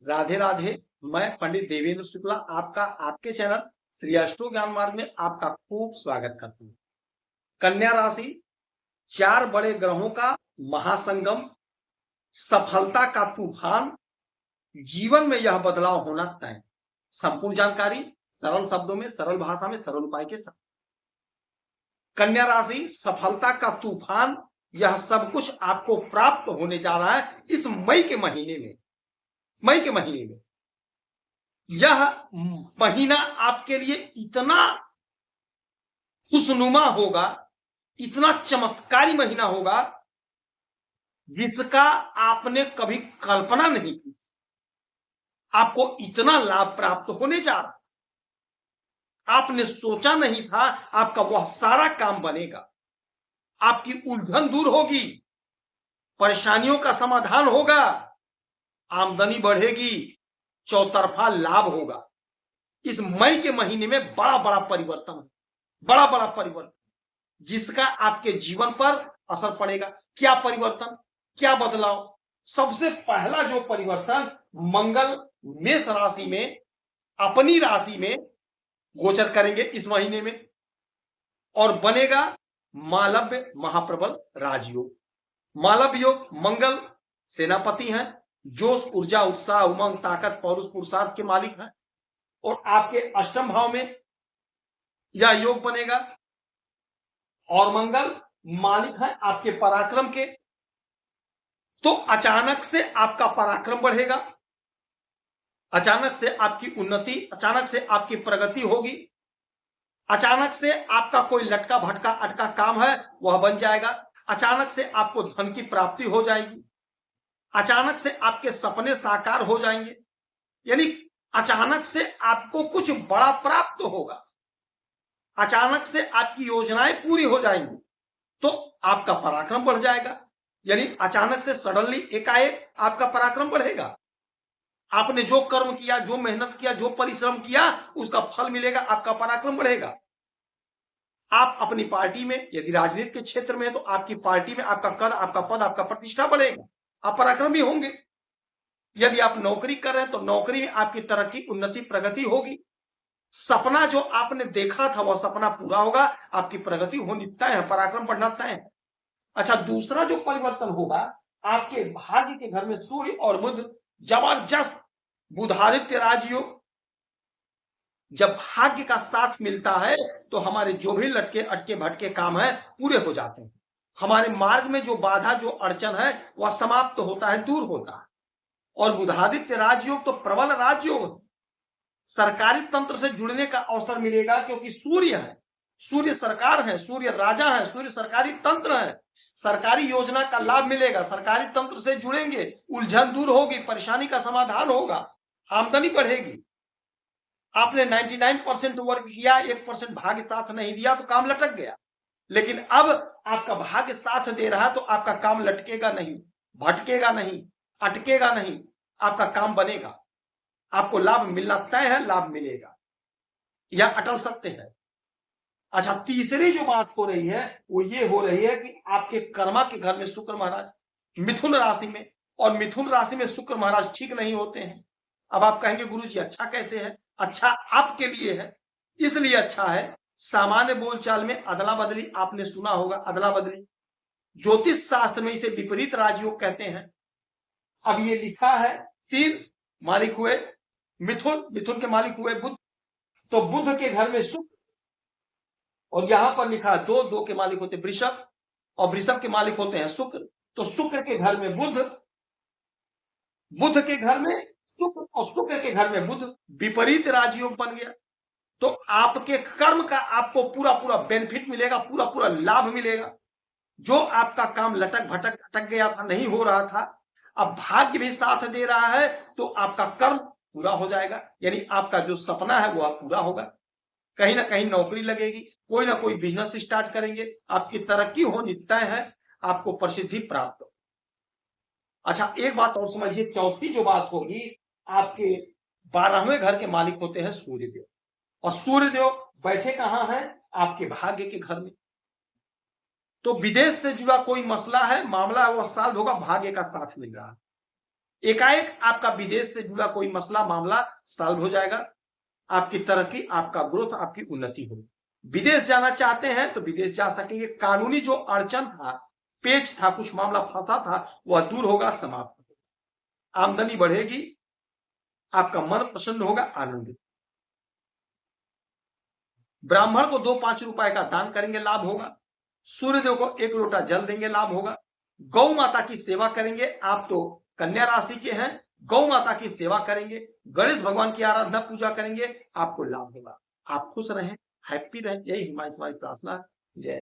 राधे राधे। मैं पंडित देवेंद्र शुक्ला आपका आपके चैनल श्री अष्टो ज्ञान मार्ग में आपका खूब स्वागत करता हूँ। कन्या राशि, 4 बड़े ग्रहों का महासंगम, सफलता का तूफान, जीवन में यह बदलाव होना तय। संपूर्ण जानकारी सरल शब्दों में, सरल भाषा में, सरल उपाय के साथ। कन्या राशि, सफलता का तूफान, यह सब कुछ आपको प्राप्त होने जा रहा है इस मई के महीने में। यह महीना आपके लिए इतना खुशनुमा होगा, इतना चमत्कारी महीना होगा जिसका आपने कभी कल्पना नहीं की। आपको इतना लाभ प्राप्त होने जा रहा, आपने सोचा नहीं था। आपका वह सारा काम बनेगा, आपकी उलझन दूर होगी, परेशानियों का समाधान होगा, आमदनी बढ़ेगी, चौतरफा लाभ होगा। इस मई के महीने में बड़ा बड़ा परिवर्तन जिसका आपके जीवन पर असर पड़ेगा। क्या परिवर्तन, क्या बदलाव? सबसे पहला जो परिवर्तन, मंगल मेष राशि में, अपनी राशि में गोचर करेंगे इस महीने में और बनेगा मालव्य महाप्रबल राजयोग। मालव्य योग, मंगल सेनापति हैं, जोश, ऊर्जा, उत्साह, उमंग, ताकत, पौरुष, पुरुषार्थ के मालिक हैं और आपके अष्टम भाव में यह योग बनेगा और मंगल मालिक है आपके पराक्रम के। तो अचानक से आपका पराक्रम बढ़ेगा, अचानक से आपकी उन्नति, अचानक से आपकी प्रगति होगी, अचानक से आपका कोई लटका भटका अटका काम है वह बन जाएगा, अचानक से आपको धन की प्राप्ति हो जाएगी, अचानक से आपके सपने साकार हो जाएंगे। यानी अचानक से आपको कुछ बड़ा प्राप्त होगा, अचानक से आपकी योजनाएं पूरी हो जाएंगी, तो आपका पराक्रम बढ़ जाएगा। यानी अचानक से सडनली एकाएक आपका पराक्रम बढ़ेगा। आपने जो कर्म किया, जो मेहनत किया, जो परिश्रम किया, उसका फल मिलेगा, आपका पराक्रम बढ़ेगा। आप अपनी पार्टी में, यदि राजनीति के क्षेत्र में है तो आपकी पार्टी में आपका कद, आपका पद, आपका प्रतिष्ठा बढ़ेगा, आप पराक्रमी होंगे। यदि आप नौकरी कर रहे हैं तो नौकरी में आपकी तरक्की, उन्नति, प्रगति होगी। सपना जो आपने देखा था वह सपना पूरा होगा, आपकी प्रगति होनी तय है, पराक्रम बढ़ना तय है। अच्छा, दूसरा जो परिवर्तन होगा, आपके भाग्य के घर में सूर्य और बुध, जबरदस्त बुधादित्य राजयोग। जब भाग्य का साथ मिलता है तो हमारे जो भी लटके अटके भटके काम है पूरे हो जाते हैं। हमारे मार्ग में जो बाधा, जो अड़चन है वह समाप्त होता है, दूर होता है। और बुधादित्य राजयोग तो प्रबल राजयोग, सरकारी तंत्र से जुड़ने का अवसर मिलेगा क्योंकि सूर्य है, सूर्य सरकार है, सूर्य राजा है, सूर्य सरकारी तंत्र है। सरकारी योजना का लाभ मिलेगा, सरकारी तंत्र से जुड़ेंगे, उलझन दूर होगी, परेशानी का समाधान होगा, आमदनी बढ़ेगी। आपने 99% वर्क किया, 1% भाग्य साथ नहीं दिया तो काम लटक गया। लेकिन अब आपका भाग्य साथ दे रहा है तो आपका काम लटकेगा नहीं, भटकेगा नहीं, अटकेगा नहीं, आपका काम बनेगा, आपको लाभ मिलना तय है, लाभ मिलेगा, यह अटल सत्य है। अच्छा, तीसरी जो बात हो रही है वो ये हो रही है कि आपके कर्मा के घर में शुक्र महाराज मिथुन राशि में, और मिथुन राशि में शुक्र महाराज ठीक नहीं होते हैं। अब आप कहेंगे गुरुजी अच्छा कैसे है? अच्छा आपके लिए है, इसलिए अच्छा है। सामान्य बोलचाल में अदला बदली आपने सुना होगा, अदला बदली ज्योतिष शास्त्र में इसे विपरीत राजयोग कहते हैं। अब ये लिखा है 3 मालिक हुए मिथुन, मिथुन के मालिक हुए बुध, तो बुध के घर में शुक्र, और यहां पर लिखा है 2 के मालिक होते वृषभ और वृषभ के मालिक होते हैं शुक्र, तो शुक्र के घर में बुध, बुध के घर में शुक्र और शुक्र के घर में बुध, विपरीत राजयोग बन गया। तो आपके कर्म का आपको पूरा पूरा बेनिफिट मिलेगा, पूरा पूरा लाभ मिलेगा। जो आपका काम लटक भटक अटक गया था, नहीं हो रहा था, अब भाग्य भी साथ दे रहा है तो आपका कर्म पूरा हो जाएगा। यानी आपका जो सपना है वो पूरा होगा, कहीं ना कहीं नौकरी लगेगी, कोई ना कोई बिजनेस स्टार्ट करेंगे, आपकी तरक्की होनी तय है, आपको प्रसिद्धि प्राप्त हो। अच्छा, एक बात और समझिए, चौथी जो बात होगी, आपके 12वें घर के मालिक होते हैं सूर्यदेव, और सूर्यदेव बैठे कहां हैं? आपके भाग्य के घर में। तो विदेश से जुड़ा कोई मसला है, मामला है, वह सॉल्व होगा, भाग्य का साथ मिल रहा है। एकाएक आपका विदेश से जुड़ा कोई मसला मामला सॉल्व हो जाएगा, आपकी तरक्की, आपका ग्रोथ, आपकी उन्नति होगी। विदेश जाना चाहते हैं तो विदेश जा सकेंगे। कानूनी जो अड़चन था, पेच था, कुछ मामला फंसा था, वह दूर होगा, समाप्त होगा, आमदनी बढ़ेगी, आपका मन प्रसन्न होगा, आनंदित। ब्राह्मण को 2-5 रुपए का दान करेंगे, लाभ होगा। सूर्यदेव को 1 लोटा जल देंगे, लाभ होगा। गौ माता की सेवा करेंगे, आप तो कन्या राशि के हैं, गौ माता की सेवा करेंगे, गणेश भगवान की आराधना पूजा करेंगे, आपको लाभ होगा। आप खुश रहें, हैप्पी रहें, यही हमारी प्रार्थना। जय